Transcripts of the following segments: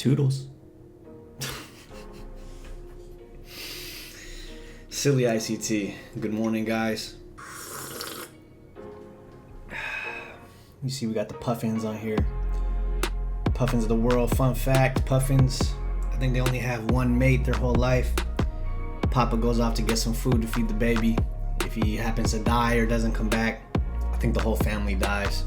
Toodles. Silly ICT. Good morning, guys. You see we got the puffins on here. Puffins of the world. Fun fact, puffins, I think they only have one mate their whole life. Papa goes off to get some food to feed the baby. If he happens to die or doesn't come back, I think the whole family dies.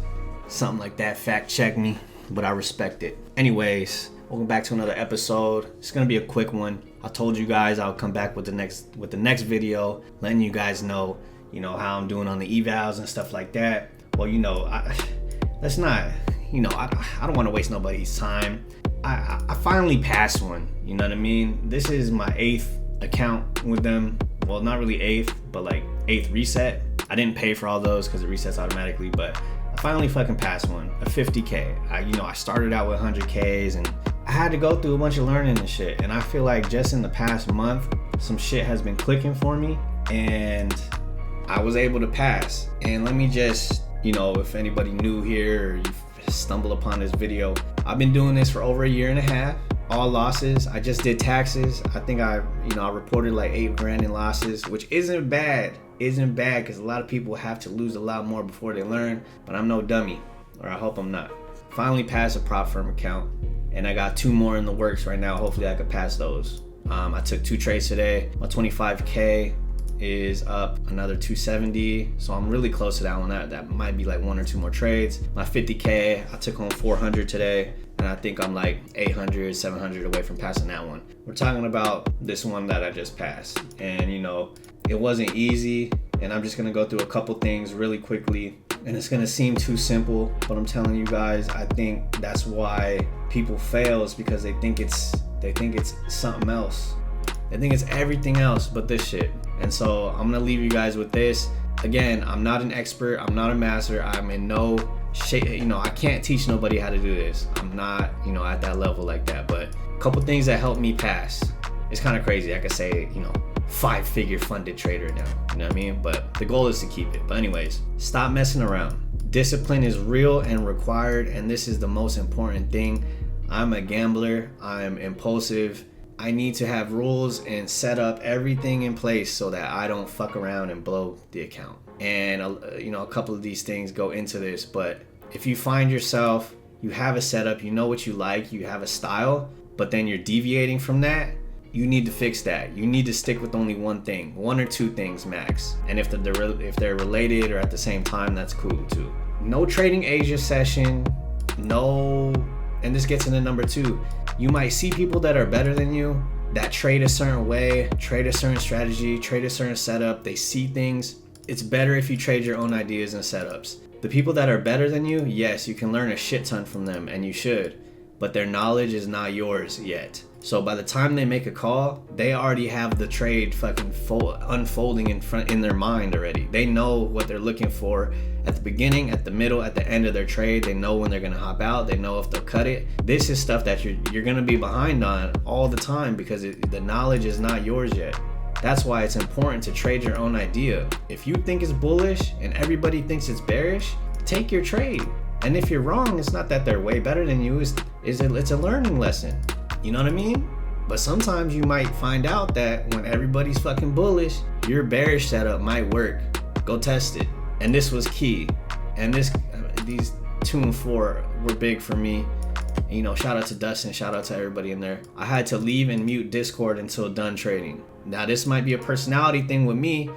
Something like that. Fact check me, but I respect it. Anyways, welcome back to another episode. It's gonna be a quick one. I told you guys I'll come back with the next video, letting you guys know, how I'm doing on the evals and stuff like that. Well, I don't want to waste nobody's time. I finally passed one. You know what I mean? This is my 8th account with them. Well, not really 8th, but like 8th reset. I didn't pay for all those because it resets automatically, but I finally fucking passed one, a 50K. I started out with 100Ks and I had to go through a bunch of learning and shit. And I feel like just in the past month, some shit has been clicking for me and I was able to pass. And let me just, if anybody new here or you stumble upon this video, I've been doing this for over a year and a half. All losses. I just did taxes. I think I reported like $8,000 in losses, which isn't bad because a lot of people have to lose a lot more before they learn, but I'm no dummy, or I hope I'm not. Finally passed a prop firm account, and I got 2 more in the works right now. Hopefully I could pass those. I took 2 trades today. My 25K is up another 270, so I'm really close to that one. That might be like 1 or 2 more trades. My 50K, I took home 400 today, and I think I'm like 800, 700 away from passing that one. We're talking about this one that I just passed, and it wasn't easy, and I'm just gonna go through a couple things really quickly, and it's gonna seem too simple, but I'm telling you guys, I think that's why people fail, is because they think it's something else. They think it's everything else but this shit. And so I'm gonna leave you guys with this. Again, I'm not an expert, I'm not a master, I'm in no shape, I can't teach nobody how to do this. I'm not, at that level like that. But a couple things that helped me pass. It's kind of crazy. I could say, 5-figure funded trader now. You know what I mean? But the goal is to keep it. But anyways, stop messing around. Discipline is real and required, and this is the most important thing. I'm a gambler. I'm impulsive. I need to have rules and set up everything in place so that I don't fuck around and blow the account. And a couple of these things go into this, but if you find yourself, you have a setup, you know what you like, you have a style, but then you're deviating from that, you need to fix that. You need to stick with only one thing, 1 or 2 things max. And if they're related or at the same time, that's cool too. No trading Asia session, no. And this gets into number 2. You might see people that are better than you, that trade a certain way, trade a certain strategy, trade a certain setup. They see things. It's better if you trade your own ideas and setups. The people that are better than you, yes, you can learn a shit ton from them, and you should, but their knowledge is not yours yet. So by the time they make a call, they already have the trade fucking unfolding in their mind already. They know what they're looking for at the beginning, at the middle, at the end of their trade. They know when they're gonna hop out. They know if they'll cut it. This is stuff that you're gonna be behind on all the time because the knowledge is not yours yet. That's why it's important to trade your own idea. If you think it's bullish and everybody thinks it's bearish, take your trade. And if you're wrong, it's not that they're way better than you. It's a learning lesson. You know what I mean? But sometimes you might find out that when everybody's fucking bullish, your bearish setup might work. Go test it. And this was key. And these 2 and 4 were big for me. Shout out to Dustin, shout out to everybody in there. I had to leave and mute Discord until done trading. Now this might be a personality thing with me.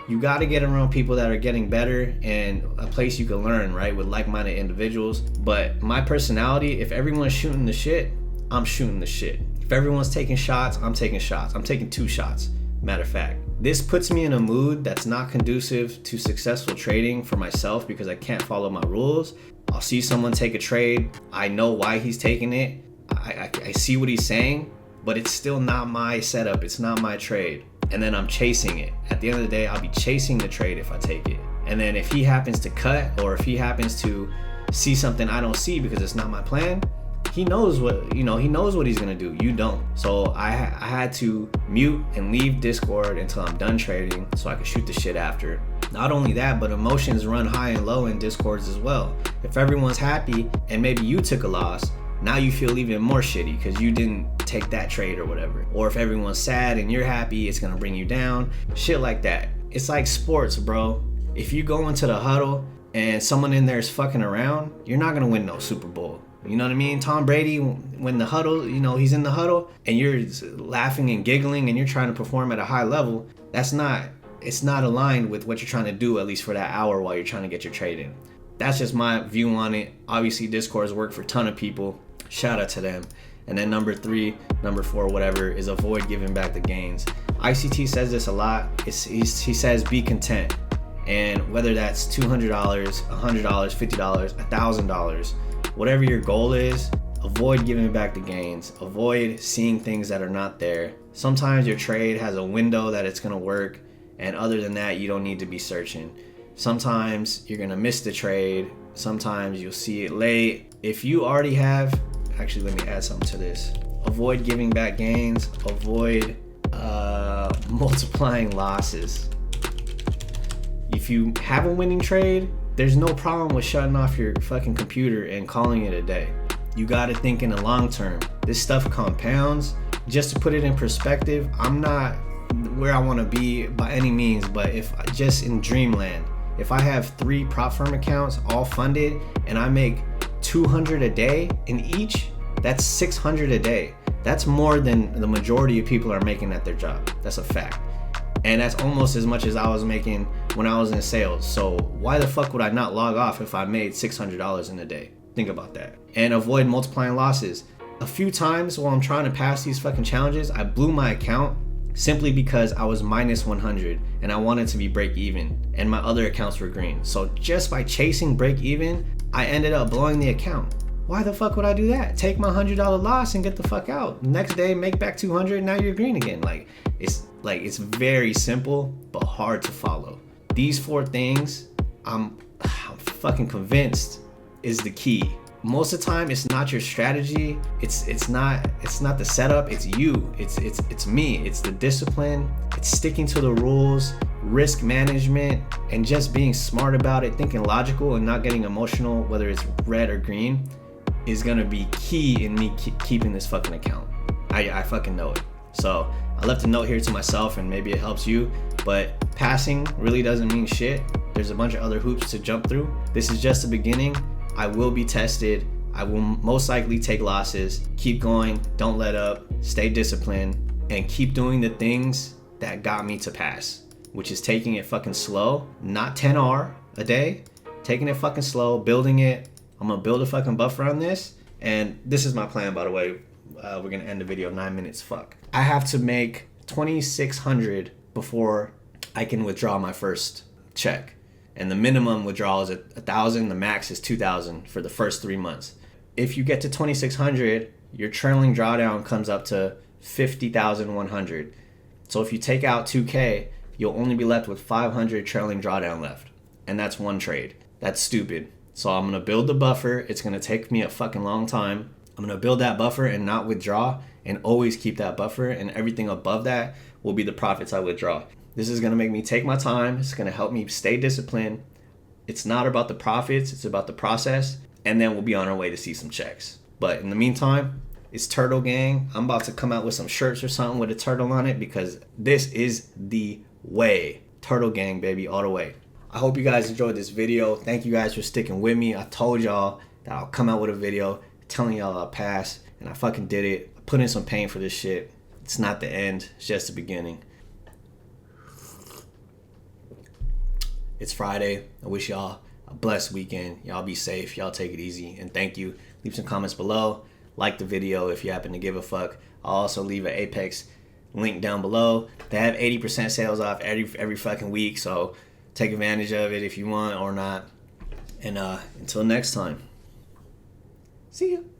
You got to get around people that are getting better and a place you can learn, right? With like-minded individuals. But my personality, if everyone's shooting the shit, I'm shooting the shit. If everyone's taking shots, I'm taking shots. I'm taking 2 shots. Matter of fact, this puts me in a mood that's not conducive to successful trading for myself because I can't follow my rules. I'll see someone take a trade. I know why he's taking it. I see what he's saying, but it's still not my setup. It's not my trade. And then I'm chasing it. At the end of the day, I'll be chasing the trade if I take it. And then if he happens to cut or if he happens to see something I don't see because it's not my plan, he knows what he's gonna do. You don't. So I had to mute and leave Discord until I'm done trading so I could shoot the shit after. Not only that, but emotions run high and low in Discords as well. If everyone's happy and maybe you took a loss, now you feel even more shitty because you didn't take that trade or whatever. Or if everyone's sad and you're happy, it's gonna bring you down. Shit like that. It's like sports, bro. If you go into the huddle and someone in there is fucking around, you're not gonna win no Super Bowl. You know what I mean? Tom Brady, when the huddle, you know, he's in the huddle and you're laughing and giggling and you're trying to perform at a high level, it's not aligned with what you're trying to do, at least for that hour while you're trying to get your trade in. That's just my view on it. Obviously, Discord has worked for a ton of people. Shout out to them. And then number 4, whatever, is avoid giving back the gains. ICT says this a lot. He says be content. And whether that's $200, $100, $50, $1,000, whatever your goal is, avoid giving back the gains. Avoid seeing things that are not there. Sometimes your trade has a window that it's gonna work, and other than that, you don't need to be searching. Sometimes you're gonna miss the trade. Sometimes you'll see it late. If you already have, actually let me add something to this. Avoid giving back gains. Avoid multiplying losses. If you have a winning trade, there's no problem with shutting off your fucking computer and calling it a day. You gotta think in the long term. This stuff compounds. Just to put it in perspective, I'm not where I wanna be by any means, but if just in dreamland, if I have 3 prop firm accounts all funded and I make 200 a day in each, that's 600 a day. That's more than the majority of people are making at their job. That's a fact. And that's almost as much as I was making when I was in sales. So why the fuck would I not log off if I made $600 in a day? Think about that. And avoid multiplying losses. A few times while I'm trying to pass these fucking challenges, I blew my account simply because I was minus 100 and I wanted to be break even and my other accounts were green. So just by chasing break even, I ended up blowing the account. Why the fuck would I do that? Take my $100 loss and get the fuck out. Next day, make back 200, now you're green again. It's very simple, but hard to follow. These 4 things, I'm fucking convinced is the key. Most of the time, it's not your strategy. It's not the setup. It's you. It's me. It's the discipline. It's sticking to the rules, risk management, and just being smart about it, thinking logical and not getting emotional, whether it's red or green, is gonna be key in me keeping this fucking account. I fucking know it. So I left a note here to myself and maybe it helps you, but passing really doesn't mean shit. There's a bunch of other hoops to jump through. This is just the beginning. I will be tested. I will most likely take losses. Keep going, don't let up, stay disciplined, and keep doing the things that got me to pass, which is taking it fucking slow, not 10R a day, taking it fucking slow, building it. I'm gonna build a fucking buffer on this, and this is my plan, by the way. We're gonna end the video 9 minutes, fuck. I have to make 2,600 before I can withdraw my first check. And the minimum withdrawal is 1,000, the max is 2,000 for the first 3 months. If you get to 2,600, your trailing drawdown comes up to 50,100. So if you take out 2K, you'll only be left with 500 trailing drawdown left. And that's one trade. That's stupid. So I'm gonna build the buffer. It's gonna take me a fucking long time. I'm gonna build that buffer and not withdraw and always keep that buffer, and everything above that will be the profits I withdraw. This is gonna make me take my time. It's gonna help me stay disciplined. It's not about the profits, it's about the process, and then we'll be on our way to see some checks. But in the meantime, it's Turtle Gang. I'm about to come out with some shirts or something with a turtle on it because this is the way. Turtle Gang, baby, all the way. I hope you guys enjoyed this video. Thank you guys for sticking with me. I told y'all that I'll come out with a video telling y'all I'll pass, and I fucking did it. I put in some pain for this shit. It's not the end, it's just the beginning. It's Friday. I wish y'all a blessed weekend. Y'all be safe. Y'all take it easy. And thank you. Leave some comments below. Like the video if you happen to give a fuck. I'll also leave an Apex link down below. They have 80% sales off every fucking week. So take advantage of it if you want or not. And until next time. See you.